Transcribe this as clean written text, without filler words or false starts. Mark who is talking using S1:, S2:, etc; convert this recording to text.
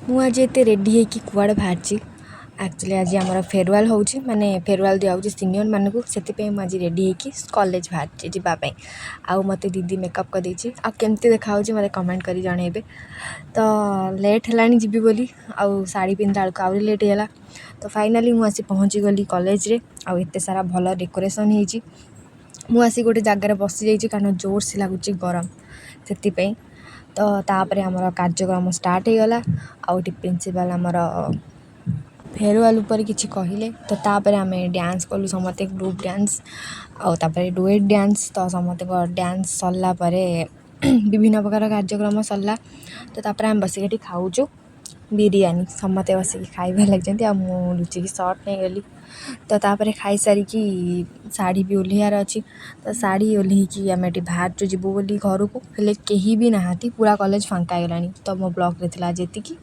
S1: ମୁଁ ଆଜି ଏତେ ରେଡ଼ି ହେଇକି କୁଆଡ଼େ ବାହାରିଛି। ଆକ୍ଚୁଆଲି ଆଜି ଆମର ଫେରୱାଲ୍ ହେଉଛି, ମାନେ ଫେରୱାଲ୍ ଦିଆହେଉଛି ସିନିୟର୍ମାନଙ୍କୁ। ସେଥିପାଇଁ ମୁଁ ଆଜି ରେଡ଼ି ହେଇକି କଲେଜ ବାହାରିଛି ଯିବା ପାଇଁ। ଆଉ ମୋତେ ଦିଦି ମେକଅପ୍ କରିଦେଇଛି। ଆଉ କେମିତି ଦେଖାହେଉଛି ମୋତେ କମେଣ୍ଟ କରି ଜଣାଇବେ। ତ ଲେଟ୍ ହେଲାଣି ଯିବି ବୋଲି, ଆଉ ଶାଢ଼ୀ ପିନ୍ଧିଲା ବେଳକୁ ଆହୁରି ଲେଟ୍ ହେଇଗଲା। ତ ଫାଇନାଲି ମୁଁ ଆସି ପହଞ୍ଚିଗଲି କଲେଜରେ। ଆଉ ଏତେ ସାରା ଭଲ ଡେକୋରେସନ୍ ହେଇଛି। ମୁଁ ଆସି ଗୋଟେ ଜାଗାରେ ବସିଯାଇଛି କାରଣ ଜୋରସେ ଲାଗୁଛି ଗରମ, ସେଥିପାଇଁ। ତ ତାପରେ ଆମର କାର୍ଯ୍ୟକ୍ରମ ଷ୍ଟାର୍ଟ ହେଇଗଲା। ଆଉ ଏଠି ପ୍ରିନ୍ସିପାଲ୍ ଆମର ଫେରୱାଲ୍ ଉପରେ କିଛି କହିଲେ। ତ ତାପରେ ଆମେ ଡ୍ୟାନ୍ସ କଲୁ ସମସ୍ତେ, ଗ୍ରୁପ୍ ଡ୍ୟାନ୍ସ ଆଉ ତାପରେ ଡୁଏଟ୍ ଡ୍ୟାନ୍ସ। ତ ସମସ୍ତଙ୍କ ଡ୍ୟାନ୍ସ ସରିଲା ପରେ ବିଭିନ୍ନ ପ୍ରକାର କାର୍ଯ୍ୟକ୍ରମ ସରିଲା। ତ ତାପରେ ଆମେ ବସିକି ଏଠି ଖାଉଛୁ ବିରିୟାନୀ। ସମସ୍ତେ ବସିକି ଖାଇବା ଲାଗିଛନ୍ତି, ଆଉ ମୁଁ ଲୁଚିକି ସର୍ଟ ନେଇଗଲି। ତ ତାପରେ ଖାଇସାରିକି ଶାଢ଼ୀ ବି ଓହ୍ଲାଇବାର ଅଛି। ତ ଶାଢ଼ୀ ଓହ୍ଲେଇକି ଆମେ ଏଠି ବାହାରୁଛୁ ଯିବୁ ବୋଲି ଘରକୁ, ହେଲେ କେହି ବି ନାହାନ୍ତି। ପୁରା କଲେଜ ଫାଙ୍କା ହେଇଗଲାଣି। ତ ମୋ ବ୍ଲଗ୍ରେ ଥିଲା ଯେତିକି।